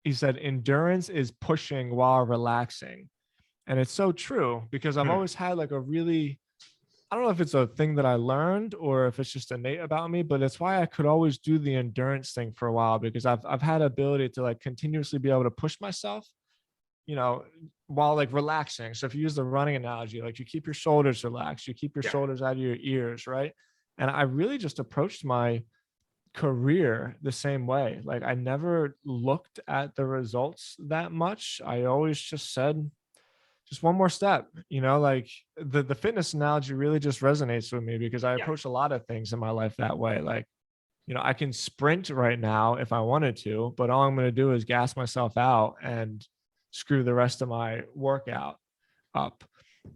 he said, endurance is pushing while relaxing. And it's so true because I've Hmm. always had like a really, I don't know if it's a thing that I learned or if it's just innate about me, but it's why I could always do the endurance thing for a while because I've had ability to like continuously be able to push myself, you know, while like relaxing. So if you use the running analogy, like you keep your shoulders relaxed, you keep your Yeah. shoulders out of your ears, right? And I really just approached my career the same way. Like I never looked at the results that much. I always just said, just one more step, like the fitness analogy really just resonates with me because I Yeah. approach a lot of things in my life that way. Like, I can sprint right now if I wanted to, but all I'm going to do is gas myself out and screw the rest of my workout up.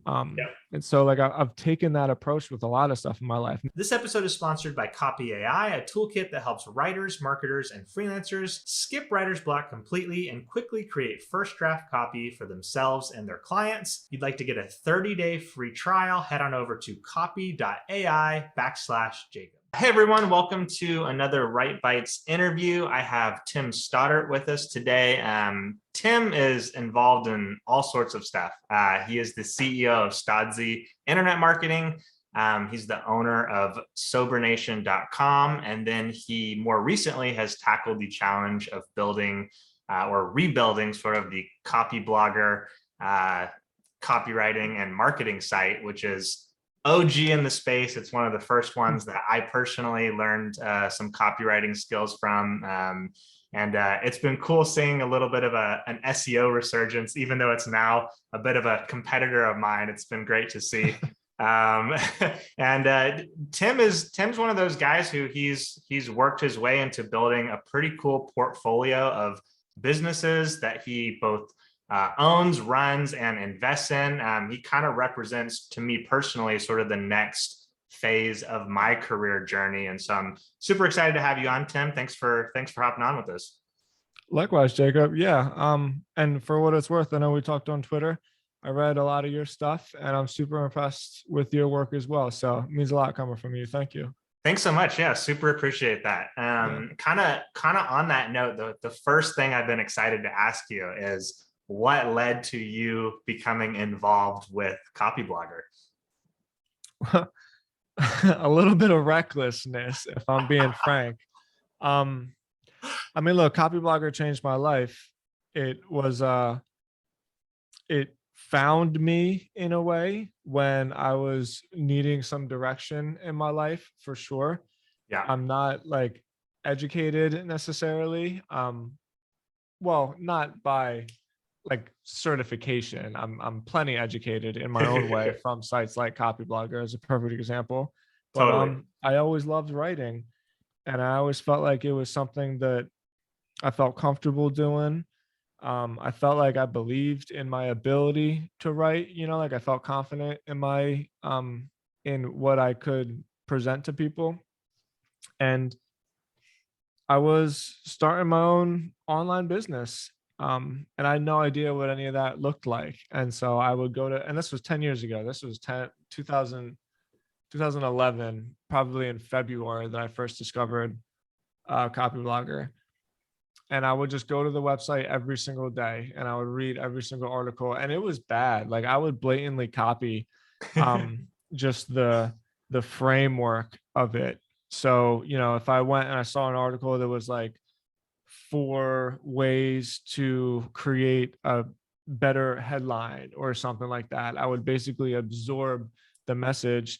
Yeah. And so like I've taken that approach with a lot of stuff in my life. This episode is sponsored by Copy AI, a toolkit that helps writers, marketers, and freelancers skip writer's block completely and quickly create first draft copy for themselves and their clients. If you'd like to get a 30-day free trial, head on over to copy.ai/Jacob. Hey everyone, welcome to another Right Bites interview. I have Tim Stoddart with us today. Tim is involved in all sorts of stuff. He is the CEO of Stodzy Internet Marketing. He's the owner of SoberNation.com, and then he more recently has tackled the challenge of building or rebuilding sort of the Copyblogger copywriting and marketing site, which is OG in the space. It's one of the first ones that I personally learned some copywriting skills from. And it's been cool seeing a little bit of an SEO resurgence, even though it's now a bit of a competitor of mine. It's been great to see. And Tim's one of those guys who he's worked his way into building a pretty cool portfolio of businesses that he both owns, runs, and invests in. He kind of represents, to me personally, sort of the next phase of my career journey. And so I'm super excited to have you on, Tim. Thanks for hopping on with us. Likewise, Jacob. Yeah. And for what it's worth, I know we talked on Twitter. I read a lot of your stuff and I'm super impressed with your work as well. So it means a lot coming from you. Thank you. Thanks so much. Yeah, super appreciate that. Yeah. Kind of on that note, the first thing I've been excited to ask you is what led to you becoming involved with Copyblogger? A little bit of recklessness, if I'm being frank. Um, I mean, look, Copyblogger changed my life. It found me in a way when I was needing some direction in my life for sure. Yeah. I'm not like educated necessarily. Well, not by like certification. I'm plenty educated in my own way from sites like Copyblogger as a perfect example. But Totally. I always loved writing and I always felt like it was something that I felt comfortable doing. I felt like I believed in my ability to write, like I felt confident in my in what I could present to people. And I was starting my own online business. And I had no idea what any of that looked like. And so I would go to, and this was 10 years ago. This was 2011, probably in February that I first discovered Copyblogger. And I would just go to the website every single day and I would read every single article. And it was bad. Like I would blatantly copy just the framework of it. So, if I went and I saw an article that was like 4 ways to create a better headline or something like that, I would basically absorb the message.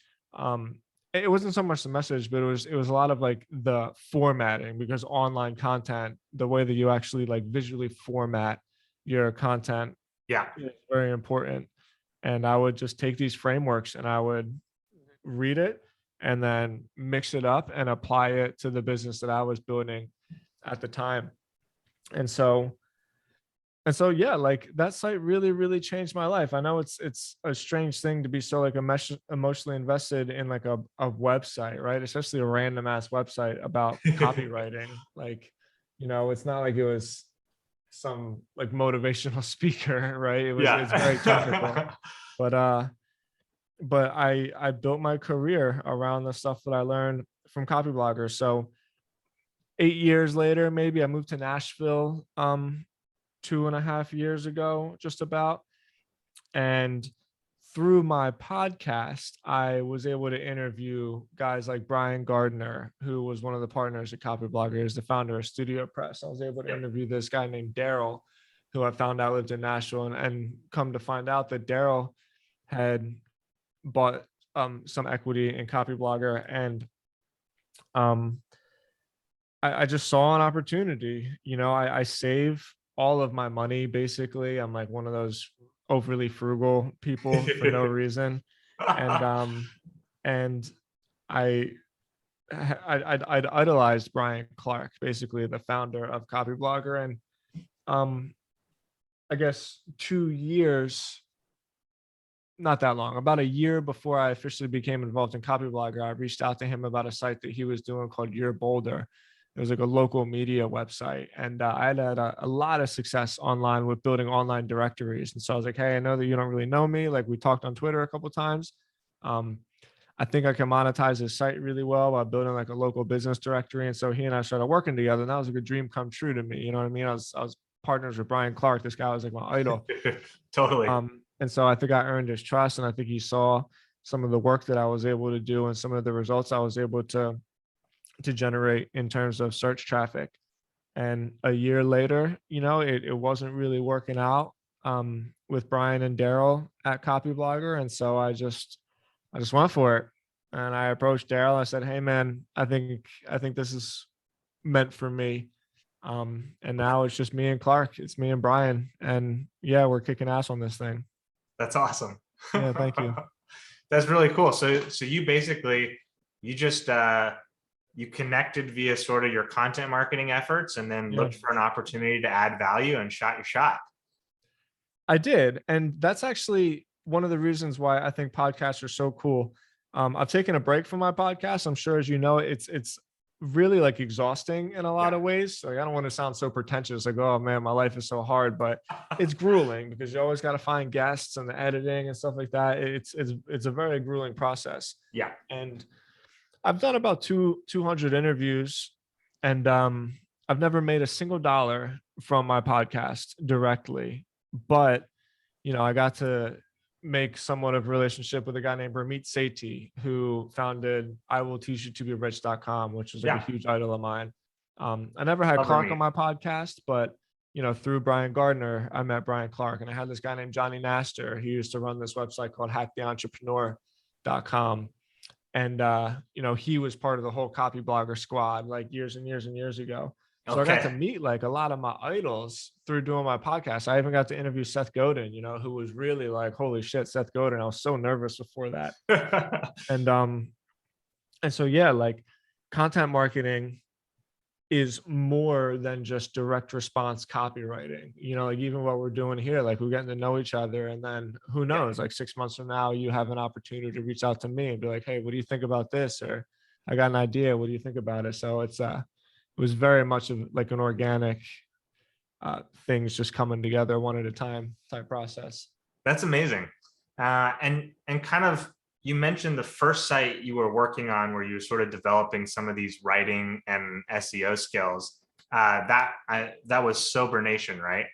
It wasn't so much the message, but it was a lot of like the formatting, because online content, the way that you actually like visually format your content Yeah. is very important. And I would just take these frameworks and I would read it and then mix it up and apply it to the business that I was building at the time. And so yeah, like that site really, really changed my life. I know it's a strange thing to be so like emotionally invested in like a website, right? Especially a random ass website about copywriting. Like, it's not like it was some like motivational speaker, right? It's very technical. Yeah. But I built my career around the stuff that I learned from Copyblogger. So 8 years later, maybe I moved to Nashville 2.5 years ago, just about. And through my podcast, I was able to interview guys like Brian Gardner, who was one of the partners at Copyblogger, is the founder of Studio Press. I was able to interview this guy named Daryl, who I found out lived in Nashville, and come to find out that Daryl had bought some equity in Copyblogger, and I just saw an opportunity. I save all of my money basically. I'm like one of those overly frugal people for no reason, and and I I'd idolized Brian Clark, basically the founder of Copyblogger, and I guess 2 years, not that long, about a year before I officially became involved in Copyblogger, I reached out to him about a site that he was doing called Your Boulder. It was like a local media website. And I had a lot of success online with building online directories. And so I was like, hey, I know that you don't really know me. Like, we talked on Twitter a couple of times. I think I can monetize this site really well by building like a local business directory. And so he and I started working together. And that was like a dream come true to me. You know what I mean? I was partners with Brian Clark. This guy was like my idol. Totally. And so I think I earned his trust, and I think he saw some of the work that I was able to do and some of the results I was able to generate in terms of search traffic. And a year later, it wasn't really working out with Brian and Daryl at Copyblogger. And so I just went for it. And I approached Daryl. I said, hey man, I think this is meant for me. And now it's just me and Clark. It's me and Brian. And yeah, we're kicking ass on this thing. That's awesome. Yeah, thank you. That's really cool. So you basically, you connected via sort of your content marketing efforts, and then looked for an opportunity to add value and shot your shot. I did. And that's actually one of the reasons why I think podcasts are so cool. I've taken a break from my podcast. I'm sure, as you know, it's really like exhausting in a lot of ways. Like, I don't want to sound so pretentious, like, oh man, my life is so hard, but it's grueling because you always got to find guests and the editing and stuff like that. It's a very grueling process. Yeah. And I've done about 200 interviews, and I've never made a single dollar from my podcast directly, but I got to make somewhat of a relationship with a guy named Ramit Sethi, who founded IWillTeachYouToBeRich.com, which is like a huge idol of mine. I never had Clark on my podcast, but through Brian Gardner, I met Brian Clark, and I had this guy named Johnny Naster. He used to run this website called HackTheEntrepreneur.com. And he was part of the whole Copyblogger squad like years and years and years ago. So I got to meet like a lot of my idols through doing my podcast. I even got to interview Seth Godin, who was really like, holy shit, Seth Godin. I was so nervous before that. And so, yeah, like content marketing is more than just direct response copywriting. Like even what we're doing here, like we're getting to know each other, and then who knows, like 6 months from now, you have an opportunity to reach out to me and be like, hey, what do you think about this? Or I got an idea. What do you think about it? So it was very much of like an organic things just coming together one at a time type process. That's amazing. And kind of, you mentioned the first site you were working on where you were sort of developing some of these writing and SEO skills. That was Sober Nation, right?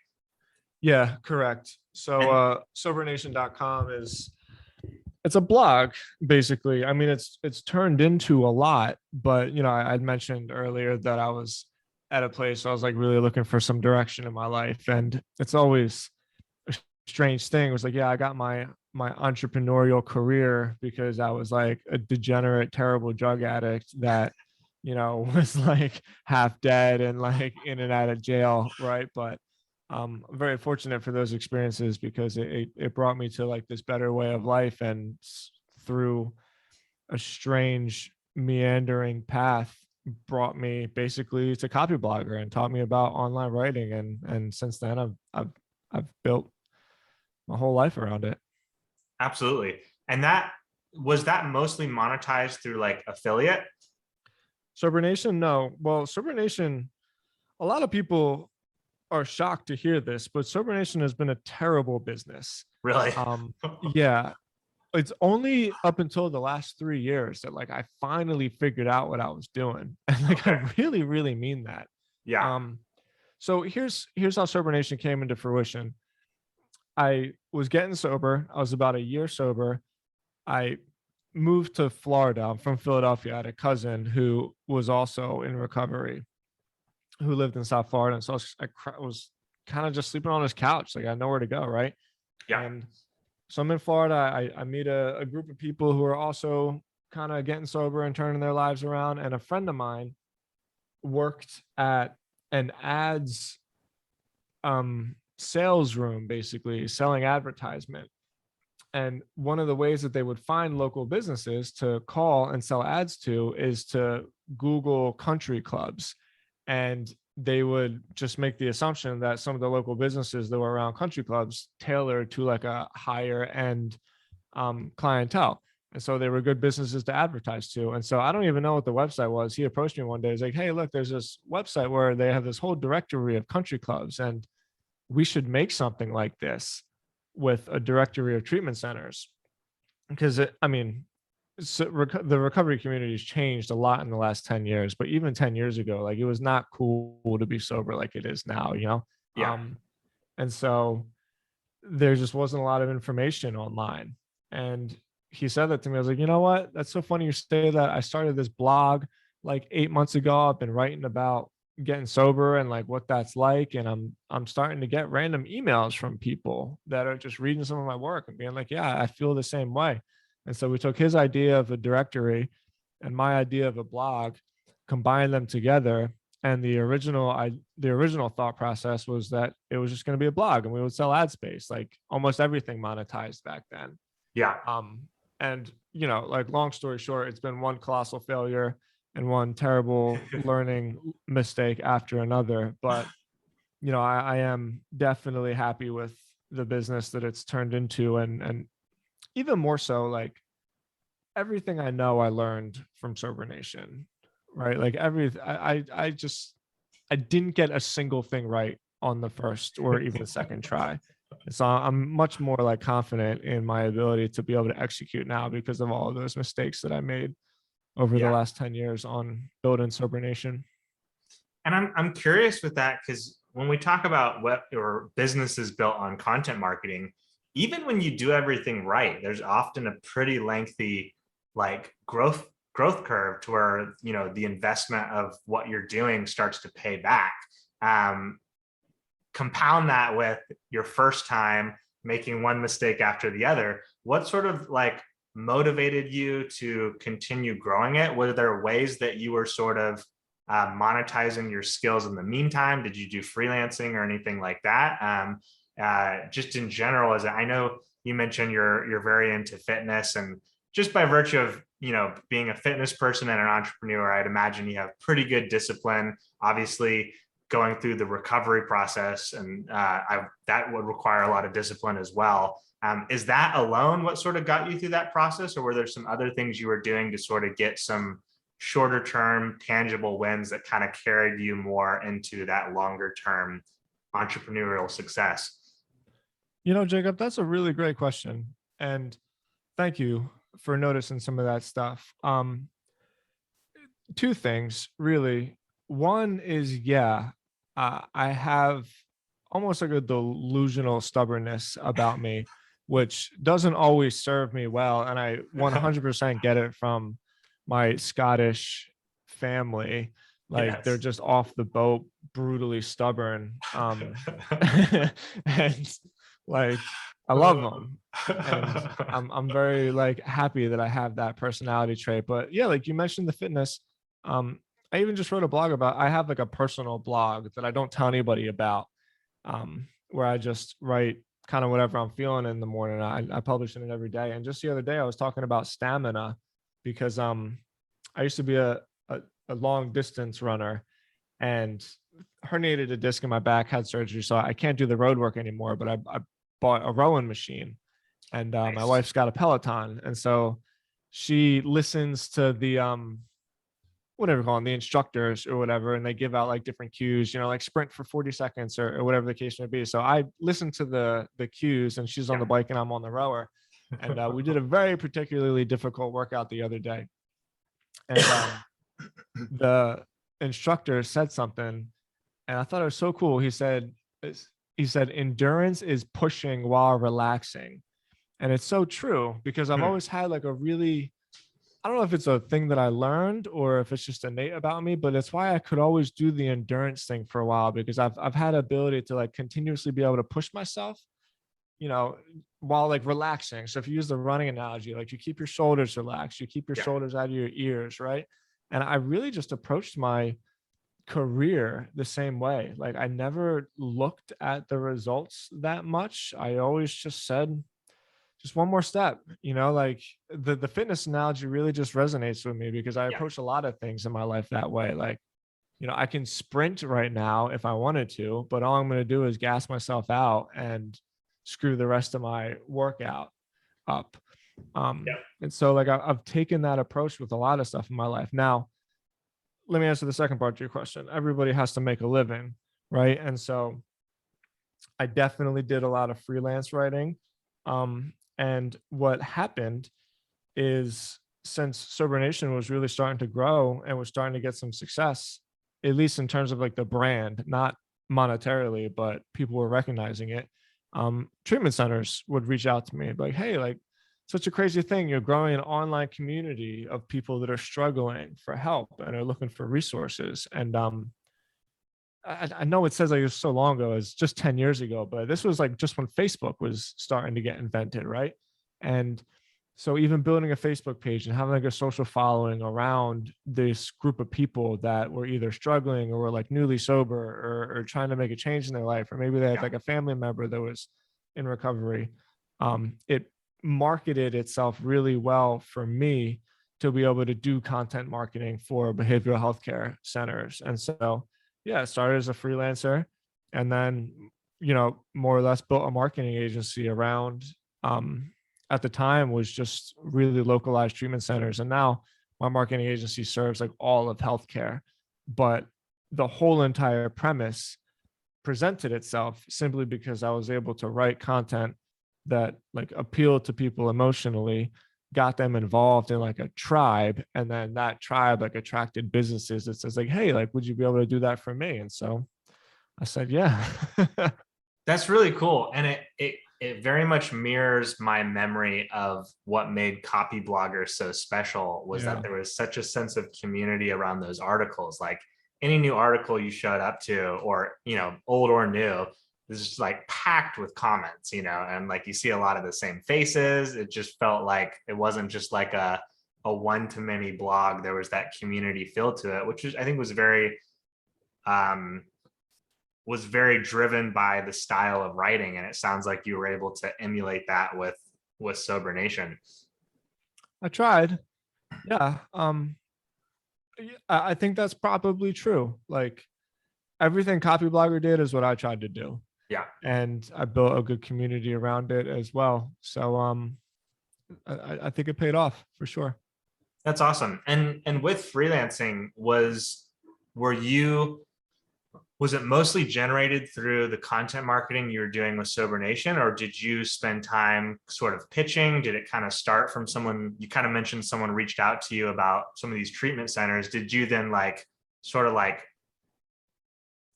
Yeah, correct. So SoberNation.com it's a blog, basically. I mean, it's turned into a lot, but I'd mentioned earlier that I was at a place I was like really looking for some direction in my life, and it's always a strange thing. It was like, yeah, I got my entrepreneurial career because I was like a degenerate, terrible drug addict that was like half dead and like in and out of jail, right? But I'm very fortunate for those experiences because it brought me to like this better way of life, and through a strange meandering path brought me basically to Copyblogger and taught me about online writing, and since then I've built my whole life around it. Absolutely. And that mostly monetized through like affiliate? Sober Nation? No. Well, Sober Nation, a lot of people are shocked to hear this, but Sober Nation has been a terrible business. Really? Yeah. It's only up until the last 3 years that like I finally figured out what I was doing. And like I really, really mean that. Yeah. So here's how Sober Nation came into fruition. I was getting sober. I was about a year sober. I moved to Florida. I'm from Philadelphia. I had a cousin who was also in recovery, who lived in South Florida. And so I was kind of just sleeping on his couch. Like I had nowhere to go, right? Yeah. And so I'm in Florida. I meet a group of people who are also kind of getting sober and turning their lives around. And a friend of mine worked at an ads sales room, basically selling advertisement. And one of the ways that they would find local businesses to call and sell ads to is to Google country clubs. And they would just make the assumption that some of the local businesses that were around country clubs tailored to like a higher end clientele. And so they were good businesses to advertise to. And so I don't even know what the website was. He approached me one day. He's like, hey, look, there's this website where they have this whole directory of country clubs, and we should make something like this with a directory of treatment centers. Because the recovery community has changed a lot in the last 10 years, but even 10 years ago, like it was not cool to be sober like it is now, you know? Yeah. And so there just wasn't a lot of information online. And he said that to me. I was like, you know what? That's so funny you say that. I started this blog like 8 months ago. I've been writing about getting sober and like what that's like. And I'm starting to get random emails from people that are just reading some of my work and being like, yeah, I feel the same way. And so we took his idea of a directory and my idea of a blog, combined them together. And the original thought process was that it was just going to be a blog and we would sell ad space, like almost everything monetized back then. Yeah. And you know, like long story short, it's been one colossal failure and one terrible learning mistake after another. But you know, I am definitely happy with the business that it's turned into, and even more so, like everything I know I learned from Sober Nation, right? Like I didn't get a single thing right on the first or even second try. So I'm much more like confident in my ability to be able to execute now because of all of those mistakes that I made over the last 10 years on building Sober Nation. And I'm curious with that, because when we talk about what your business is built on content marketing, even when you do everything right, there's often a pretty lengthy like growth curve to where, you know, the investment of what you're doing starts to pay back. Compound that with your first time making one mistake after the other. What sort of like motivated you to continue growing it? Were there ways that you were sort of monetizing your skills in the meantime? Did you do freelancing or anything like that? Just in general, as I know you mentioned you're very into fitness, and just by virtue of, you know, being a fitness person and an entrepreneur, I'd imagine you have pretty good discipline. Obviously, going through the recovery process, and that would require a lot of discipline as well. Is that alone what sort of got you through that process, or were there some other things you were doing to sort of get some shorter term tangible wins that kind of carried you more into that longer term entrepreneurial success? You know, Jacob, that's a really great question. And thank you for noticing some of that stuff. Two things, really. One is, I have almost like a delusional stubbornness about me, which doesn't always serve me well. And I 100% get it from my Scottish family. Like they're just off the boat, brutally stubborn. And like I love them. And I'm very like happy that I have that personality trait. But yeah, like you mentioned the fitness. I even just wrote a blog about, I have like a personal blog that I don't tell anybody about, where I just write kind of whatever I'm feeling in the morning. I publish in it every day. And just the other day I was talking about stamina because I used to be a long distance runner and herniated a disc in my back, had surgery. So I can't do the road work anymore, but I bought a rowing machine, and my wife's got a Peloton. And so she listens to the, whatever you call them, the instructors or whatever, and they give out like different cues, you know, like sprint for 40 seconds or whatever the case may be. So I listen to the cues, and she's on the bike and I'm on the rower. And we did a very particularly difficult workout the other day. And the instructor said something, And I thought it was so cool. He said, endurance is pushing while relaxing. And it's so true because I've Hmm. always had like a really, I don't know if it's a thing that I learned or if it's just innate about me, but it's why I could always do the endurance thing for a while because I've had ability to like continuously be able to push myself, you know, while like relaxing. So if you use the running analogy, like you keep your shoulders relaxed, you keep your Yeah. shoulders out of your ears, right? And I really just approached my career the same way. Like I never looked at the results that much. I always just said, just one more step, you know, like the fitness analogy really just resonates with me because I Yeah. approach a lot of things in my life that way. Like, you know, I can sprint right now if I wanted to, but all I'm going to do is gas myself out and screw the rest of my workout up. Yeah. And so like I've taken that approach with a lot of stuff in my life. Now, let me answer the second part to your question. Everybody has to make a living, right? And so I definitely did a lot of freelance writing. And what happened is since Sober Nation was really starting to grow and was starting to get some success, at least in terms of like the brand, not monetarily, but people were recognizing it. Treatment centers would reach out to me and be like, hey, like such a crazy thing. You're growing an online community of people that are struggling for help and are looking for resources. And I know it says like it was so long ago, it's just 10 years ago, but this was like just when Facebook was starting to get invented, right? And so even building a Facebook page and having like a social following around this group of people that were either struggling or were like newly sober or trying to make a change in their life, or maybe they had Yeah. like a family member that was in recovery, it marketed itself really well for me to be able to do content marketing for behavioral healthcare centers. And so yeah, I started as a freelancer and then, you know, more or less built a marketing agency around, at the time was just really localized treatment centers. And now my marketing agency serves like all of healthcare. But the whole entire premise presented itself simply because I was able to write content that like appealed to people emotionally, got them involved in like a tribe, and then that tribe like attracted businesses that says like, hey, like would you be able to do that for me? And so I said yeah. That's really cool. And it very much mirrors my memory of what made Copyblogger so special was that Yeah. there was such a sense of community around those articles. Like any new article you showed up to, or old or new, is just like packed with comments, and like you see a lot of the same faces. It just felt like it wasn't just like a one-to-many blog. There was that community feel to it, which I think um was very driven by the style of writing, and it sounds like you were able to emulate that with Sober Nation. I tried. Yeah. I think that's probably true. Like everything Copyblogger did is what I tried to do. Yeah, And I built a good community around it as well. So I think it paid off for sure. that's awesome. And with freelancing, were you was it mostly generated through the content marketing you were doing with Sober Nation, or did you spend time sort of pitching? Did it kind of start from someone? You kind of mentioned someone reached out to you about some of these treatment centers. Did you then like sort of like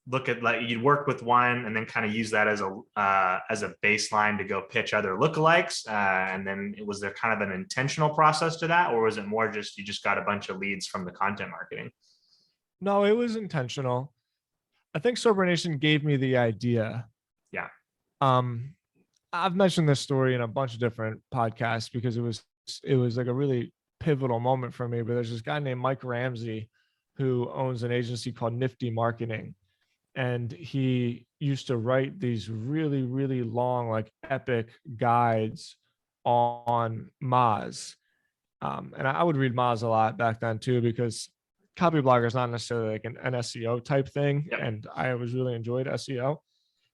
look at, like, you'd work with one and then kind of use that as a baseline to go pitch other lookalikes, and then was there kind of an intentional process to that, or was it more just you just got a bunch of leads from the content marketing? No, it was intentional. I think Sober Nation gave me the idea. Yeah. Um, I've mentioned this story in a bunch of different podcasts because it was like a really pivotal moment for me. But there's this guy named Mike Ramsey who owns an agency called Nifty Marketing, and he used to write these really really long like epic guides on Moz. And I would read Moz a lot back then too because Copyblogger is not necessarily like an SEO type thing, Yep. and I always really enjoyed SEO.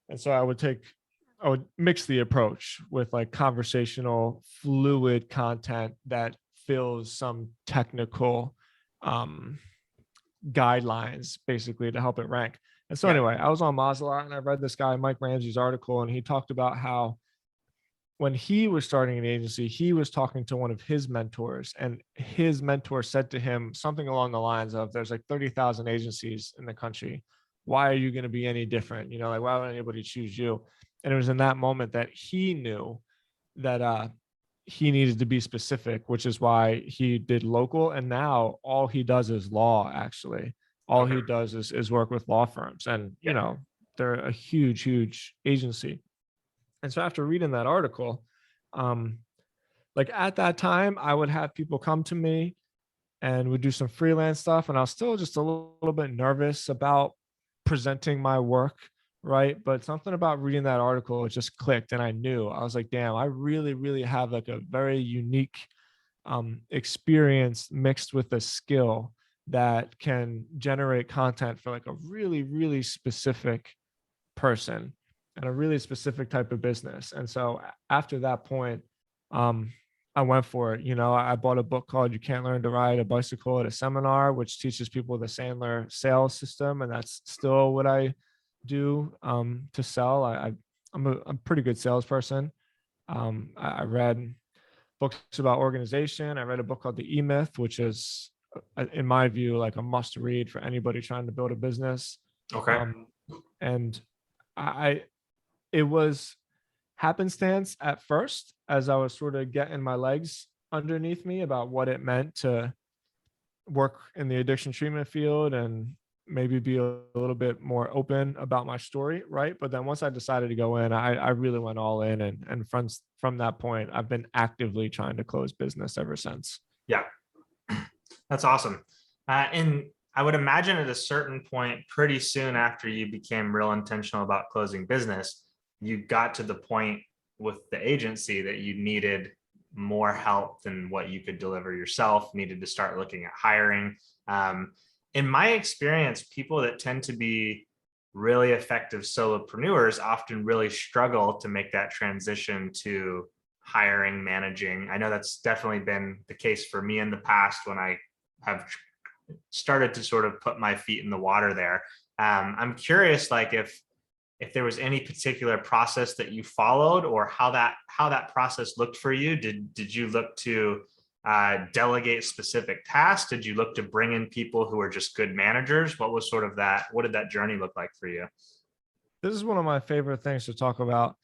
And so I would mix the approach with like conversational fluid content that fills some technical um guidelines basically to help it rank. And so Yeah. anyway, I was on Moz a lot and I read this guy Mike Ramsey's article, and he talked about how when he was starting an agency, he was talking to one of his mentors, and his mentor said to him something along the lines of, there's like 30,000 agencies in the country. why are you going to be any different? Like, why would anybody choose you? And it was in that moment that he knew that he needed to be specific, which is why he did local. And now all he does is law, actually. All Okay. he does is work with law firms. And, Yeah. they're a huge, huge agency. And so after reading that article, um, like at that time, I would have people come to me and would do some freelance stuff. And I was still just a little bit nervous about presenting my work, right? But something about reading that article, it just clicked. And I was like, damn, I really, really have like a very unique experience mixed with a skill that can generate content for like a really, really specific person and a really specific type of business. And so after that point, um, I went for it. I bought a book called You Can't Learn to Ride a Bicycle at a Seminar, which teaches people the Sandler sales system. And that's still what I do to sell. I'm a pretty good salesperson. I read books about organization. I read a book called The E-Myth, which is, in my view, like a must read for anybody trying to build a business. Okay. And I it was happenstance at first as I was sort of getting my legs underneath me about what it meant to work in the addiction treatment field and maybe be a little bit more open about my story, right? But then once I decided to go in, I really went all in, and from that point, I've been actively trying to close business ever since. Yeah. That's awesome. And I would imagine at a certain point, pretty soon after you became real intentional about closing business, you got to the point with the agency that you needed more help than what you could deliver yourself, needed to start looking at hiring. In my experience, people that tend to be really effective solopreneurs often really struggle to make that transition to hiring, managing. I know that's definitely been the case for me in the past when I have started to sort of put my feet in the water there. I'm curious, like if there was any particular process that you followed, or how that process looked for you. Did you look to delegate specific tasks? Did you look to bring in people who are just good managers? What did that journey look like for you? This is one of my favorite things to talk about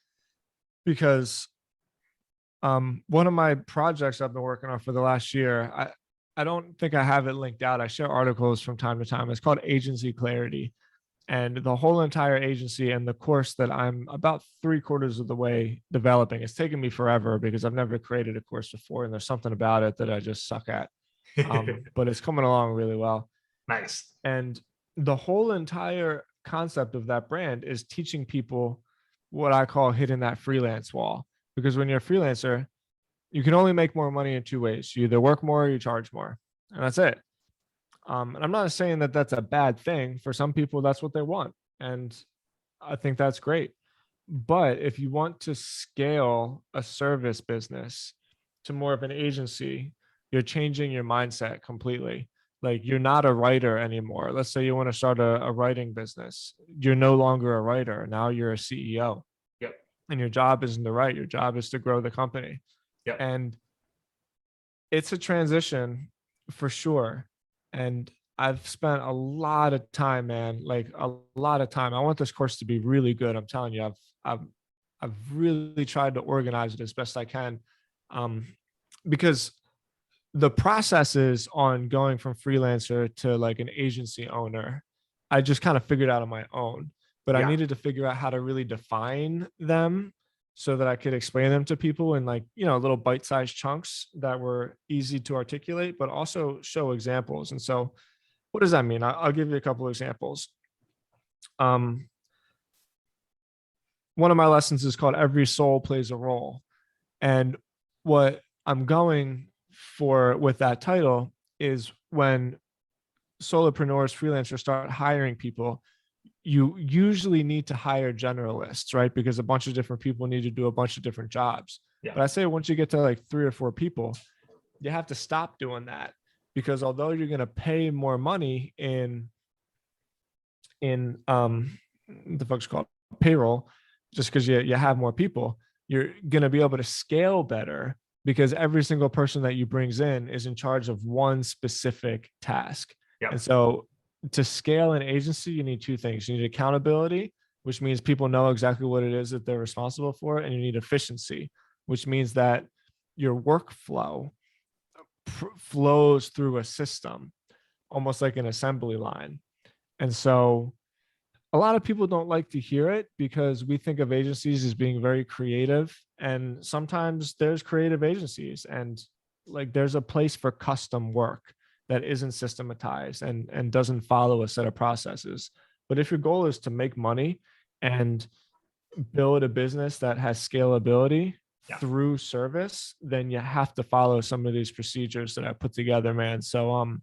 because one of my projects I've been working on for the last year, I don't think I have it linked out. I share articles from time to time. It's called Agency Clarity. And the whole entire agency and the course that I'm about 3/4 of the way developing, it's taken me forever because I've never created a course before. And there's something about it that I just suck at. But it's coming along really well. Nice. And the whole entire concept of that brand is teaching people what I call hitting that freelance wall. Because when you're a freelancer, you can only make more money in two ways. You either work more or you charge more. And that's it. And I'm not saying that that's a bad thing. For some people, that's what they want. And I think that's great. But if you want to scale a service business to more of an agency, you're changing your mindset completely. Like you're not a writer anymore. Let's say you want to start a writing business. You're no longer a writer. Now you're a CEO. Yep. And your job isn't to write. Your job is to grow the company. Yep. And it's a transition for sure. And I've spent a lot of time, man, like a lot of time. I want this course to be really good. I'm telling you, I've really tried to organize it as best I can, because the processes on going from freelancer to like an agency owner, I just kind of figured out on my own. But I needed to figure out how to really define them so that I could explain them to people in like, little bite-sized chunks that were easy to articulate, but also show examples. And so what does that mean? I'll give you a couple of examples. One of my lessons is called Every Soul Plays a Role. And what I'm going for with that title is when solopreneurs, freelancers start hiring people, you usually need to hire generalists, right? Because a bunch of different people need to do a bunch of different jobs. Yeah. But I say once you get to like 3 or 4 people, you have to stop doing that, because although you're going to pay more money in the folks called payroll, just because you have more people, you're going to be able to scale better because every single person that you brings in is in charge of one specific task. Yep. And so to scale an agency, you need two things. You need accountability, which means people know exactly what it is that they're responsible for, and you need efficiency, which means that your workflow flows through a system, almost like an assembly line. And so a lot of people don't like to hear it because we think of agencies as being very creative. And sometimes there's creative agencies, and like there's a place for custom work that isn't systematized and doesn't follow a set of processes. But if your goal is to make money and build a business that has scalability through service, then you have to follow some of these procedures that I put together, man. So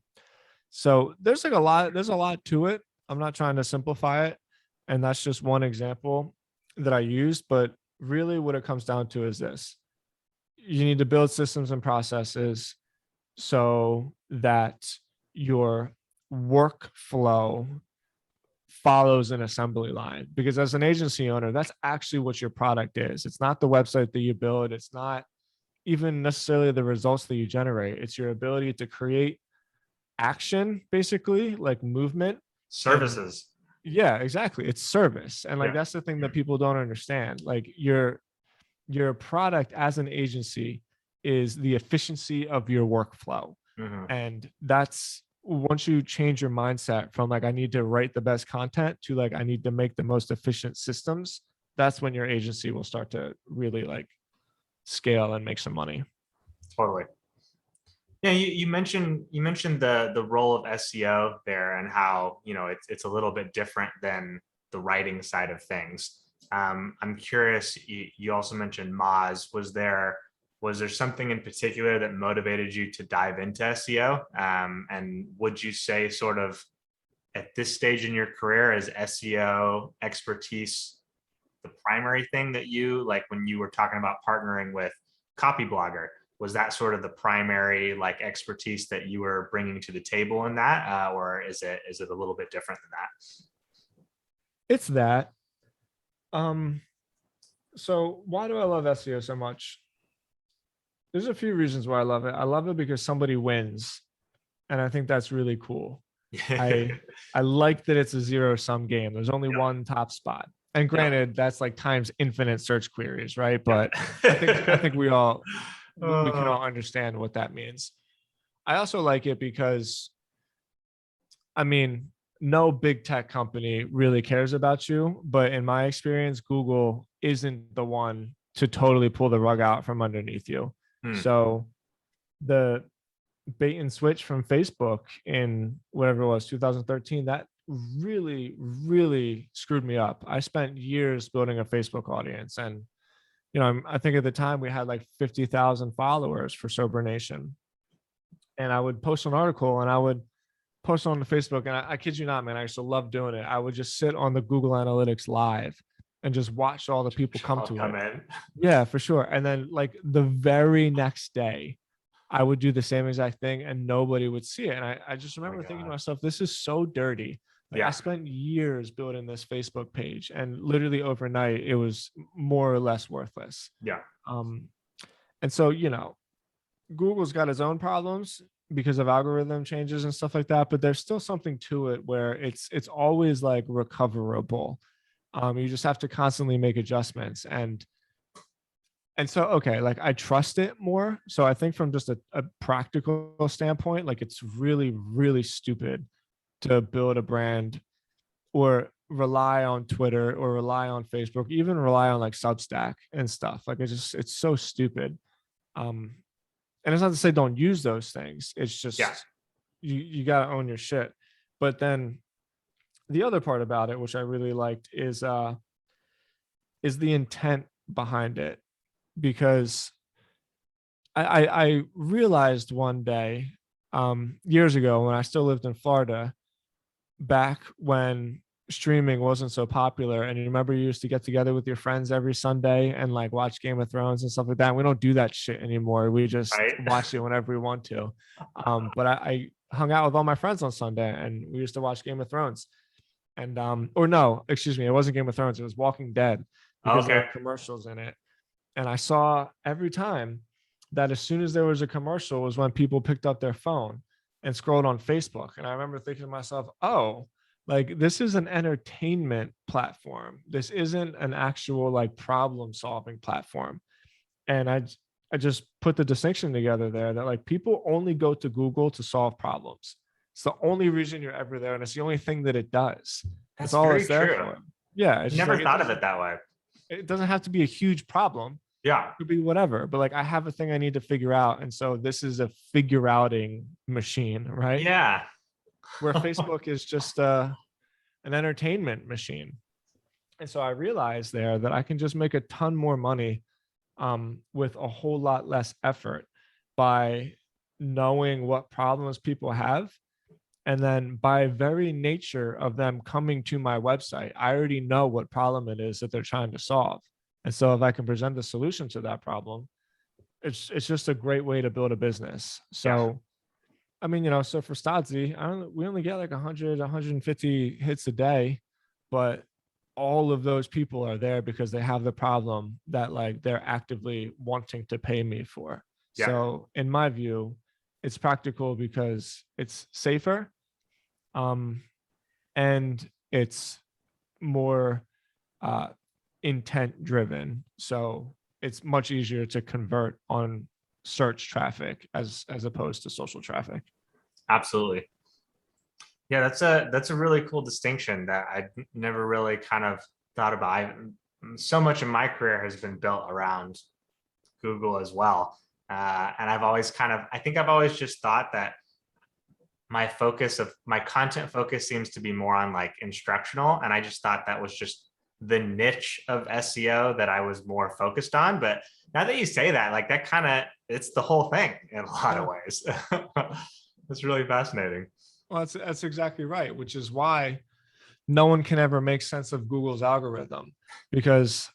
there's like there's a lot to it. I'm not trying to simplify it. And that's just one example that I used. But really what it comes down to is this: you need to build systems and processes so that your workflow follows an assembly line. Because as an agency owner, that's actually what your product is. It's not the website that you build. It's not even necessarily the results that you generate. It's your ability to create action, basically, like movement. Services. Yeah, exactly. It's service. And like that's the thing that people don't understand. Like your product as an agency is the efficiency of your workflow. And that's, once you change your mindset from like I need to write the best content to like I need to make the most efficient systems, that's when your agency will start to really like scale and make some money. Totally. Yeah, you mentioned the role of SEO there, and how, you know, it's a little bit different than the writing side of things. I'm curious, you also mentioned Moz. Was there something in particular that motivated you to dive into SEO? And would you say, sort of at this stage in your career, is SEO expertise the primary thing that you like when you were talking about partnering with Copyblogger? Was that sort of the primary like expertise that you were bringing to the table in that, or is it a little bit different than that? It's that. So why do I love SEO so much? There's a few reasons why I love it. I love it because somebody wins, and I think that's really cool. I like that it's a zero-sum game. There's only one top spot. And granted, that's like times infinite search queries, right? But I think we can all understand what that means. I also like it because, I mean, no big tech company really cares about you, but in my experience, Google isn't the one to totally pull the rug out from underneath you. So the bait and switch from Facebook in whatever it was, 2013, that really, really screwed me up. I spent years building a Facebook audience, and you know, I think at the time we had like 50,000 followers for Sober Nation. And I would post an article and I would post on the Facebook. And I kid you not, man, I used to love doing it. I would just sit on the Google Analytics live and just watch all the people come to it. Yeah, for sure. And then like the very next day, I would do the same exact thing and nobody would see it. And I just remember thinking to myself, this is so dirty. Like I spent years building this Facebook page, and literally overnight it was more or less worthless. And so, you know, Google's got its own problems because of algorithm changes and stuff like that, but there's still something to it where it's always like recoverable. You just have to constantly make adjustments. And so, okay, like I trust it more. So I think from just a practical standpoint, like it's really, really stupid to build a brand or rely on Twitter or rely on Facebook, even rely on like Substack and stuff. Like it's so stupid. And it's not to say don't use those things. It's just you got to own your shit. But then the other part about it, which I really liked, is the intent behind it. Because I realized one day, years ago when I still lived in Florida, back when streaming wasn't so popular, and you remember you used to get together with your friends every Sunday and like watch Game of Thrones and stuff like that. We don't do that shit anymore. We just watch it whenever we want to. But I hung out with all my friends on Sunday and we used to watch Game of Thrones. And or no, excuse me, it wasn't Game of Thrones, it was Walking Dead, because there were commercials in it. And I saw every time that as soon as there was a commercial was when people picked up their phone and scrolled on Facebook. And I remember thinking to myself, oh, like this is an entertainment platform. This isn't an actual like problem solving platform. And I just put the distinction together there that like people only go to Google to solve problems. It's the only reason you're ever there, and it's the only thing that it does. That's That's all very it's there true. for. Yeah, it's just Never like thought of it that way. it doesn't have to be a huge problem. Yeah. It could be whatever, but like I have a thing I need to figure out, and so this is a figure outing machine, right? Yeah. Where Facebook is just an entertainment machine. And so I realized there that I can just make a ton more money with a whole lot less effort by knowing what problems people have. And then by very nature of them coming to my website, I already know what problem it is that they're trying to solve. And so if I can present the solution to that problem, it's just a great way to build a business. Yeah. So I mean, so for Stodzy, we only get like 100, 150 hits a day, but all of those people are there because they have the problem that like they're actively wanting to pay me for. Yeah. So in my view, it's practical because it's safer, and it's more intent driven. So it's much easier to convert on search traffic as opposed to social traffic. Absolutely. Yeah, that's a really cool distinction that I never really kind of thought about. So much of my career has been built around Google as well. And I think I've always just thought that my content focus seems to be more on like instructional. And I just thought that was just the niche of SEO that I was more focused on. But now that you say that, like that kind of, it's the whole thing in a lot of ways. It's really fascinating. Well, that's exactly right, which is why no one can ever make sense of Google's algorithm, because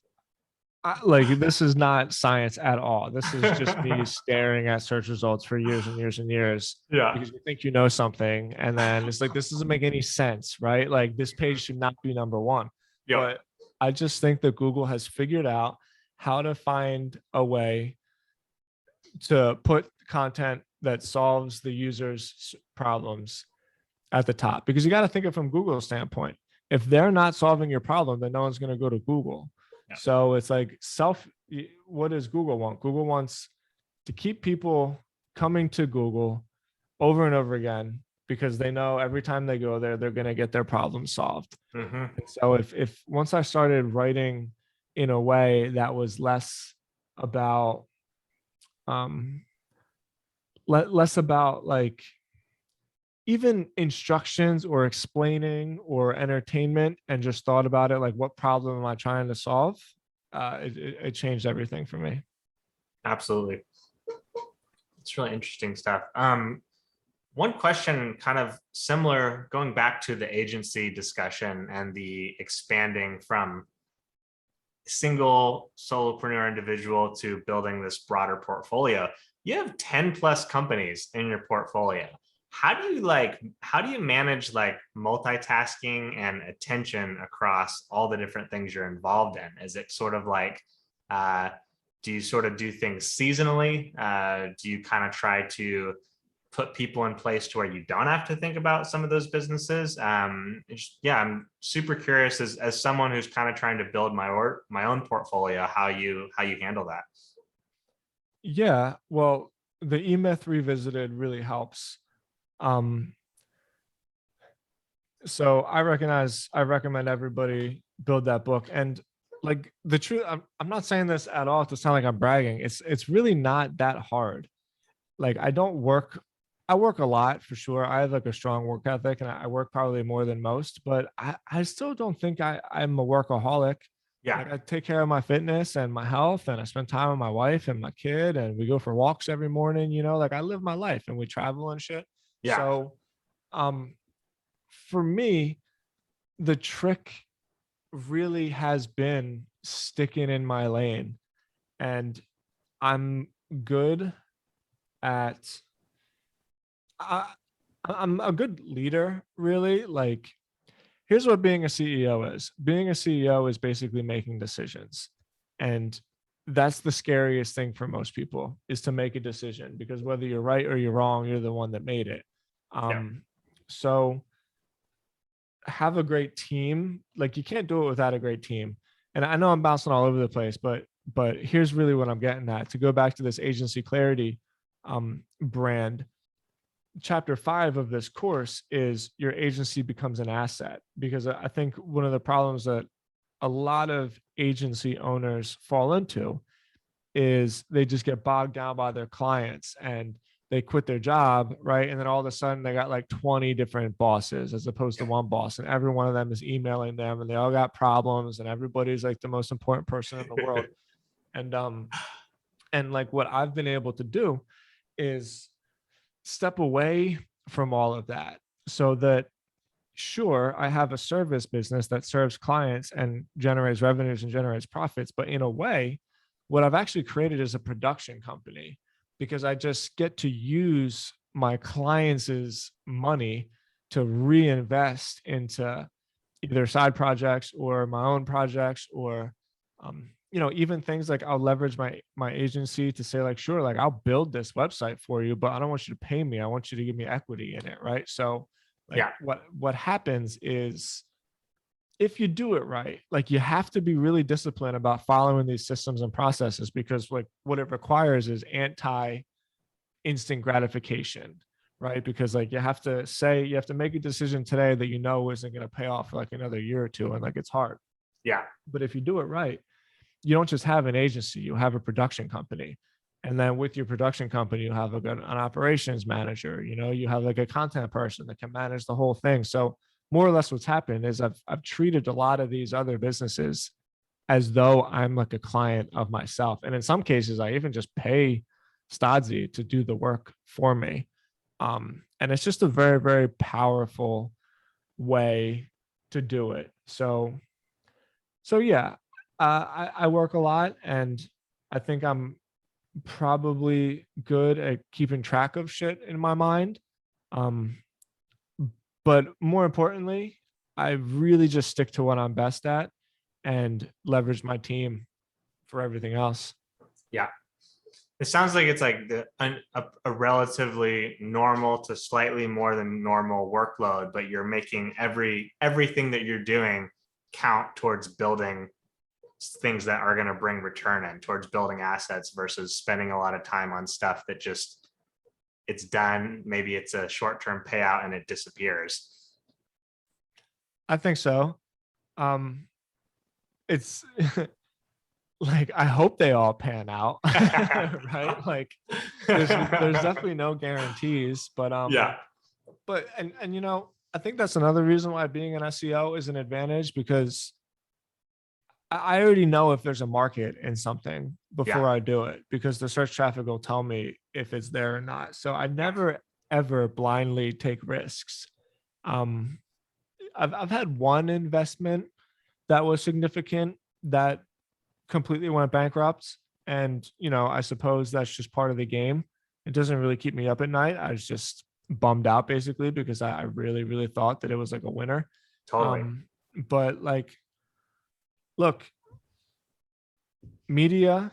like this is not science at all. This is just me staring at search results for years and years and years. Yeah. Because you think you know something, and then it's like this doesn't make any sense, right? Like this page should not be number one. Yep. But I just think that Google has figured out how to find a way to put content that solves the user's problems at the top, because you got to think it from Google's standpoint. If they're not solving your problem, then no one's going to go to Google. Yeah. So it's like what does Google want? Google wants to keep people coming to Google over and over again because they know every time they go there, they're going to get their problem solved. Mm-hmm. And so if once I started writing in a way that was less about like even instructions or explaining or entertainment, and just thought about it like, what problem am I trying to solve? It changed everything for me. Absolutely. It's really interesting stuff. One question kind of similar, going back to the agency discussion and the expanding from single solopreneur individual to building this broader portfolio. You have 10 plus companies in your portfolio. How do you manage like multitasking and attention across all the different things you're involved in? Is it sort of like, do you sort of do things seasonally? Do you kind of try to put people in place to where you don't have to think about some of those businesses? I'm super curious as someone who's kind of trying to build my own portfolio, how you handle that. Yeah, well, the eMyth Revisited really helps. So I recommend everybody build that book. And like the truth, I'm not saying this at all to sound like I'm bragging. It's really not that hard. Like I work a lot for sure. I have like a strong work ethic, and I work probably more than most, but I still don't think I'm a workaholic. Yeah. Like I take care of my fitness and my health, and I spend time with my wife and my kid, and we go for walks every morning, like I live my life and we travel and shit. Yeah. So, for me, the trick really has been sticking in my lane, and I'm good at, I'm a good leader, really. Like, here's what being a CEO is. Being a CEO is basically making decisions. And that's the scariest thing for most people, is to make a decision, because whether you're right or you're wrong, you're the one that made it. Yeah. So have a great team. Like you can't do it without a great team. And I know I'm bouncing all over the place, but here's really what I'm getting at. To go back to this agency clarity brand, chapter 5 of this course is your agency becomes an asset, because I think one of the problems that a lot of agency owners fall into is they just get bogged down by their clients and they quit their job, right? And then all of a sudden they got like 20 different bosses as opposed to one boss, and every one of them is emailing them and they all got problems and everybody's like the most important person in the world. And like what I've been able to do is step away from all of that, so that sure, I have a service business that serves clients and generates revenues and generates profits, but in a way, what I've actually created is a production company, because I just get to use my clients' money to reinvest into either side projects or my own projects, or even things like I'll leverage my agency to say like, sure, like I'll build this website for you, but I don't want you to pay me, I want you to give me equity in it, right? So like what happens is, if you do it right, like you have to be really disciplined about following these systems and processes, because like what it requires is anti instant gratification, right? Because like you have to make a decision today that isn't going to pay off for like another year or two, and like it's hard. Yeah. But if you do it right, you don't just have an agency, you have a production company. And then with your production company, you have an operations manager, you have like a content person that can manage the whole thing. So more or less what's happened is I've treated a lot of these other businesses as though I'm like a client of myself. And in some cases, I even just pay Stodzy to do the work for me. And it's just a very, very powerful way to do it. So yeah, I work a lot, and I think I'm probably good at keeping track of shit in my mind. But more importantly, I really just stick to what I'm best at and leverage my team for everything else. Yeah. It sounds like it's like a relatively normal to slightly more than normal workload, but you're making everything that you're doing count towards building things that are going to bring return in, towards building assets, versus spending a lot of time on stuff that just, it's done. Maybe it's a short-term payout and it disappears. I think so. It's like, I hope they all pan out, right? Like there's definitely no guarantees, but yeah. But and I think that's another reason why being an SEO is an advantage, because I already know if there's a market in something before I do it, because the search traffic will tell me if it's there or not. So I never ever blindly take risks. I've had one investment that was significant that completely went bankrupt, and I suppose that's just part of the game. It doesn't really keep me up at night. I was just bummed out basically, because I really, really thought that it was like a winner. Totally. But like, look, media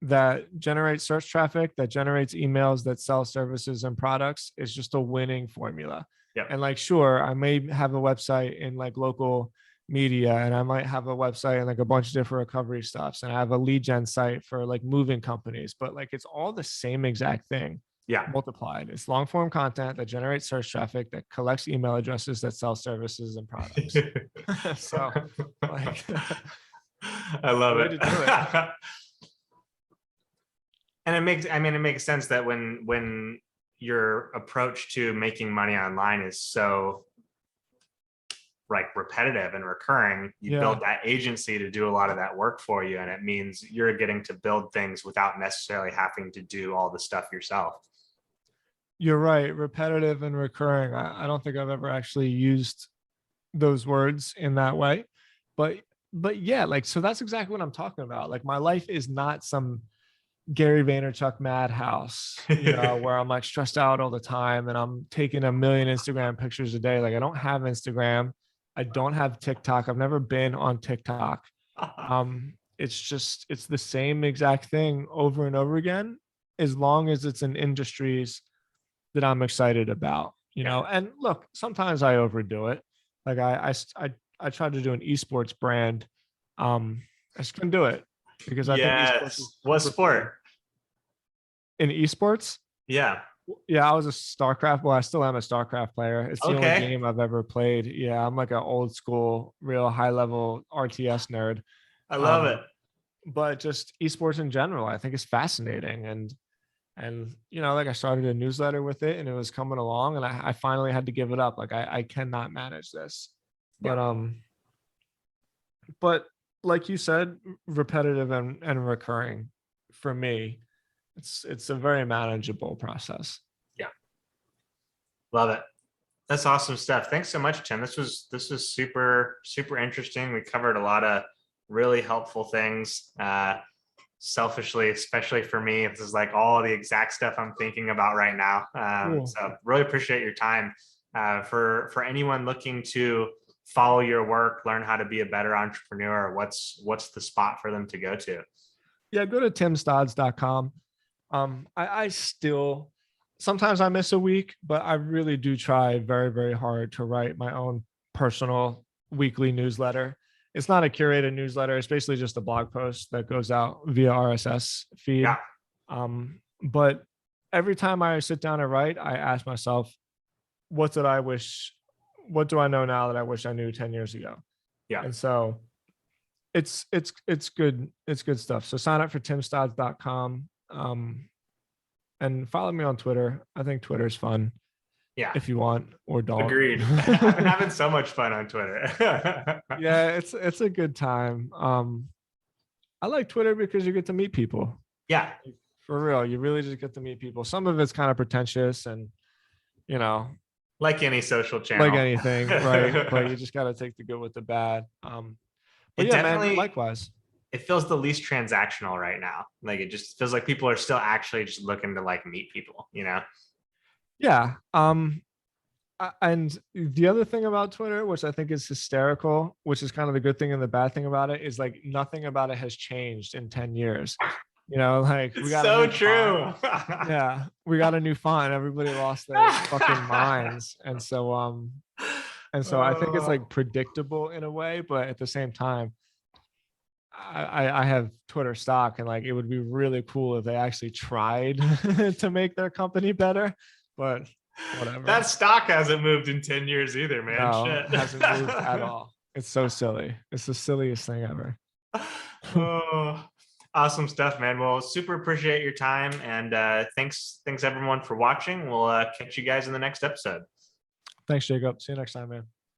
that generates search traffic, that generates emails, that sell services and products is just a winning formula. Yep. And like, sure, I may have a website in like local media, and I might have a website and like a bunch of different recovery stuffs, and I have a lead gen site for like moving companies, but like it's all the same exact thing. Yeah. Multiplied. It's long form content that generates search traffic, that collects email addresses, that sell services and products. So like I love it. it. And it makes sense that when your approach to making money online is so like repetitive and recurring, you build that agency to do a lot of that work for you. And it means you're getting to build things without necessarily having to do all the stuff yourself. You're right. Repetitive and recurring. I don't think I've ever actually used those words in that way, but yeah, like, so that's exactly what I'm talking about. Like my life is not some Gary Vaynerchuk madhouse, where I'm like stressed out all the time and I'm taking a million Instagram pictures a day. Like I don't have Instagram. I don't have TikTok. I've never been on TikTok. It's the same exact thing over and over again, as long as it's in industries that I'm excited about, you know. And look, sometimes I overdo it. Like I tried to do an esports brand. I just couldn't do it because I think esports Yes. is What super fun. sport? In esports. Yeah. Yeah, I was a StarCraft. Well, I still am a StarCraft player. It's the only Okay. game I've ever played. Yeah, I'm like an old school, real high level RTS nerd. I love it. Um, but just esports in general, I think is fascinating. And you know, like I started a newsletter with it and it was coming along and I finally had to give it up. Like I cannot manage this. But Yeah. but like you said, repetitive and recurring for me, it's a very manageable process. Yeah. Love it. That's awesome stuff. Thanks so much, Tim. This was super interesting. We covered a lot of really helpful things. Selfishly, especially for me, this is like all the exact stuff I'm thinking about right now. Cool. So really appreciate your time. For anyone looking to follow your work, learn how to be a better entrepreneur, what's the spot for them to go to? Yeah, go to timstodds.com. I still sometimes I miss a week, but I really do try very, very hard to write my own personal weekly newsletter. It's not a curated newsletter. It's basically just a blog post that goes out via RSS feed. Yeah. But every time I sit down and write, I ask myself, what did I wish? What do I know now that I wish I knew 10 years ago? Yeah. And so it's good. It's good stuff. So sign up for timstodds.com. And follow me on Twitter. I think Twitter is fun. Yeah. If you want or don't. Agreed. I've been having so much fun on Twitter. Yeah, it's a good time. I like Twitter because you get to meet people. Yeah. For real. You really just get to meet people. Some of it's kind of pretentious and you know, Like any social channel. like anything, right? But you just gotta take the good with the bad. But It yeah, definitely, man, likewise. it feels the least transactional right now. Like it just feels like people are still actually just looking to like meet people, you know? Yeah. And the other thing about Twitter, which I think is hysterical, which is kind of the good thing and the bad thing about it, is like nothing about it has changed in 10 years. You know, like we got a So new true. font. Yeah, we got a new font. Everybody lost their fucking minds. And so I think it's like predictable in a way, but at the same time, I have Twitter stock and like it would be really cool if they actually tried to make their company better, but whatever. That stock hasn't moved in 10 years either, man. No, Shit. it hasn't moved at all. It's so silly. It's the silliest thing ever. Oh, awesome stuff, man. Well, super appreciate your time and thanks everyone for watching. We'll catch you guys in the next episode. Thanks, Jacob. See you next time, man.